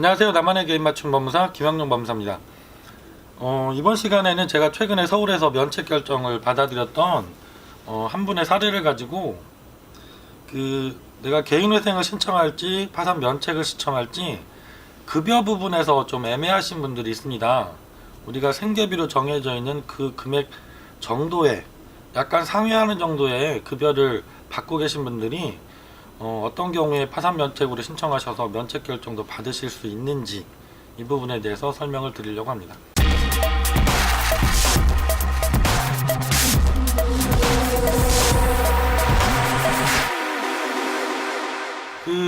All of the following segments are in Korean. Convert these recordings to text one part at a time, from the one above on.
안녕하세요. 나만의 개인 맞춤 법무사 김영용 법무사입니다. 이번 시간에는 제가 최근에 서울에서 면책 결정을 받아들였던 한 분의 사례를 가지고 내가 개인회생을 신청할지 파산 면책을 신청할지 급여 부분에서 좀 애매하신 분들이 있습니다. 우리가 생계비로 정해져 있는 그 금액 정도에 약간 상회하는 정도의 급여를 받고 계신 분들이 어떤 경우에 파산 면책으로 신청하셔서 면책 결정도 받으실 수 있는지 이 부분에 대해서 설명을 드리려고 합니다.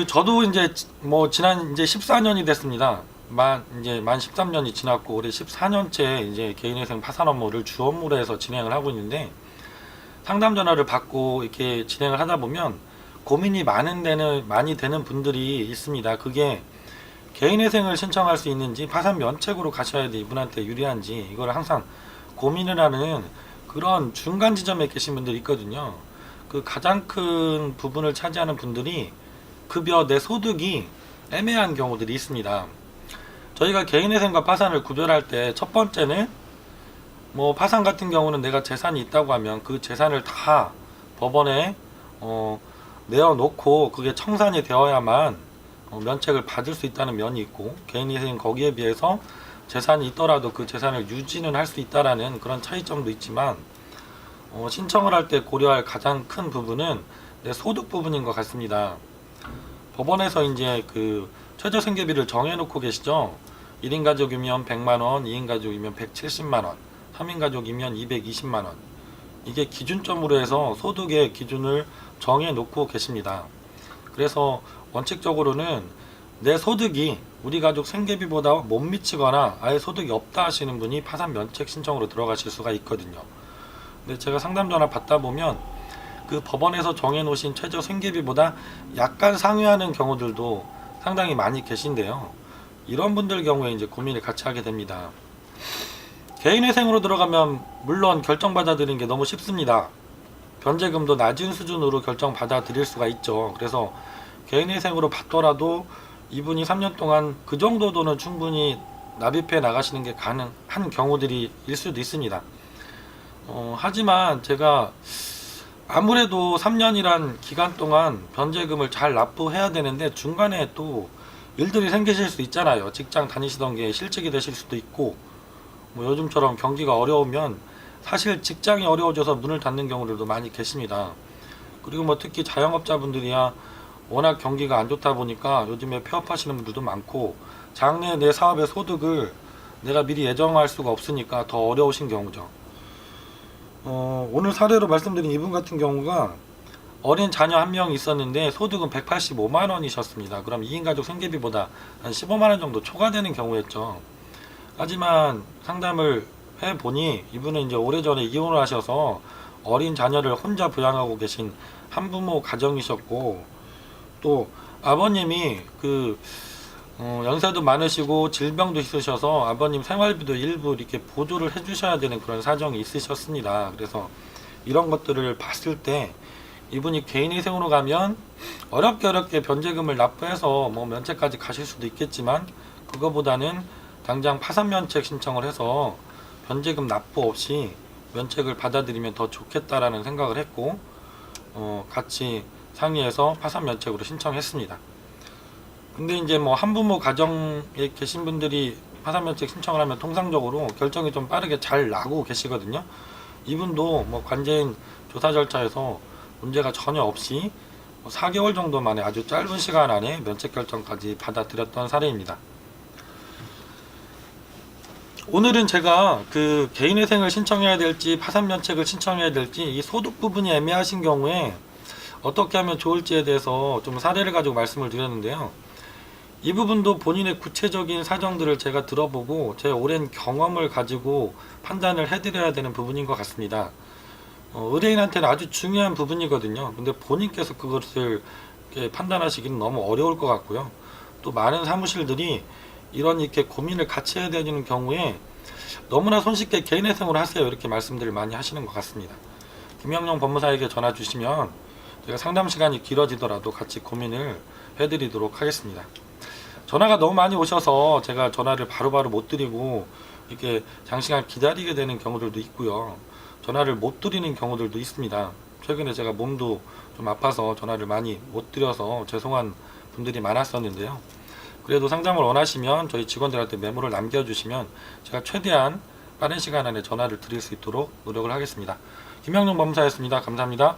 저도 이제 지난 이제 14년이 됐습니다. 만 13년이 지났고 올해 14년째 이제 개인회생 파산 업무를 주 업무로 해서 진행을 하고 있는데, 상담 전화를 받고 이렇게 진행을 하다 보면 고민이 많이 되는 분들이 있습니다. 그게 개인회생을 신청할 수 있는지 파산 면책으로 가셔야 돼 이분한테 유리한지, 이걸 항상 고민을 하는 그런 중간 지점에 계신 분들이 있거든요. 그 가장 큰 부분을 차지하는 분들이 급여 내 소득이 애매한 경우들이 있습니다. 저희가 개인회생과 파산을 구별할 때 첫 번째는 파산 같은 경우는 내가 재산이 있다고 하면 그 재산을 다 법원에 내어놓고 그게 청산이 되어야만 면책을 받을 수 있다는 면이 있고, 개인회생 거기에 비해서 재산이 있더라도 그 재산을 유지는 할 수 있다라는 그런 차이점도 있지만, 신청을 할 때 고려할 가장 큰 부분은 내 소득 부분인 것 같습니다. 법원에서 이제 그 최저 생계비를 정해놓고 계시죠. 1인 가족이면 100만원, 2인 가족이면 170만원, 3인 가족이면 220만원. 이게 기준점으로 해서 소득의 기준을 정해놓고 계십니다. 그래서 원칙적으로는 내 소득이 우리 가족 생계비보다 못 미치거나 아예 소득이 없다 하시는 분이 파산 면책 신청으로 들어가실 수가 있거든요. 근데 제가 상담 전화 받다 보면 그 법원에서 정해놓으신 최저 생계비보다 약간 상회하는 경우들도 상당히 많이 계신데요. 이런 분들 경우에 이제 고민을 같이 하게 됩니다. 개인회생으로 들어가면 물론 결정 받아들이는 게 너무 쉽습니다. 변제금도 낮은 수준으로 결정 받아들일 수가 있죠. 그래서 개인회생으로 받더라도 이분이 3년 동안 그 정도 돈은 충분히 납입해 나가시는 게 가능한 경우들이 일 수도 있습니다. 하지만 제가 아무래도 3년이란 기간 동안 변제금을 잘 납부해야 되는데 중간에 또 일들이 생기실 수 있잖아요. 직장 다니시던 게 실직이 되실 수도 있고, 요즘처럼 경기가 어려우면 사실 직장이 어려워져서 문을 닫는 경우들도 많이 계십니다. 그리고 특히 자영업자분들이야 워낙 경기가 안 좋다 보니까 요즘에 폐업하시는 분들도 많고, 장래 내 사업의 소득을 내가 미리 예정할 수가 없으니까 더 어려우신 경우죠. 오늘 사례로 말씀드린 이분 같은 경우가 어린 자녀 한 명 있었는데 소득은 185만원이셨습니다. 그럼 2인 가족 생계비보다 한 15만원 정도 초과되는 경우였죠. 하지만 상담을 해보니 이분은 이제 오래전에 이혼을 하셔서 어린 자녀를 혼자 부양하고 계신 한부모 가정이셨고, 또 아버님이 연세도 많으시고 질병도 있으셔서 아버님 생활비도 일부 이렇게 보조를 해주셔야 되는 그런 사정이 있으셨습니다. 그래서 이런 것들을 봤을 때 이분이 개인회생으로 가면 어렵게 변제금을 납부해서 면책까지 가실 수도 있겠지만, 그거보다는 당장 파산 면책 신청을 해서 변제금 납부 없이 면책을 받아들이면 더 좋겠다라는 생각을 했고, 같이 상의해서 파산 면책으로 신청했습니다. 근데 이제 한부모 가정에 계신 분들이 파산 면책 신청을 하면 통상적으로 결정이 좀 빠르게 잘 나고 계시거든요. 이분도 관제인 조사 절차에서 문제가 전혀 없이 4개월 정도 만에 아주 짧은 시간 안에 면책 결정까지 받아들였던 사례입니다. 오늘은 제가 그 개인회생을 신청해야 될지 파산 면책을 신청해야 될지 이 소득 부분이 애매하신 경우에 어떻게 하면 좋을지에 대해서 좀 사례를 가지고 말씀을 드렸는데요. 이 부분도 본인의 구체적인 사정들을 제가 들어보고 제 오랜 경험을 가지고 판단을 해드려야 되는 부분인 것 같습니다. 의뢰인한테는 아주 중요한 부분이거든요. 근데 본인께서 그것을 판단하시기는 너무 어려울 것 같고요. 또 많은 사무실들이 이렇게 고민을 같이 해야 되는 경우에 너무나 손쉽게 개인회생으로 하세요 이렇게 말씀들을 많이 하시는 것 같습니다. 김영용 법무사에게 전화 주시면 제가 상담 시간이 길어지더라도 같이 고민을 해드리도록 하겠습니다. 전화가 너무 많이 오셔서 제가 전화를 바로바로 못 드리고 이렇게 장시간 기다리게 되는 경우들도 있고요. 전화를 못 드리는 경우들도 있습니다. 최근에 제가 몸도 좀 아파서 전화를 많이 못 드려서 죄송한 분들이 많았었는데요. 그래도 상담을 원하시면 저희 직원들한테 메모를 남겨주시면 제가 최대한 빠른 시간 안에 전화를 드릴 수 있도록 노력을 하겠습니다. 김영룡 법무사였습니다. 감사합니다.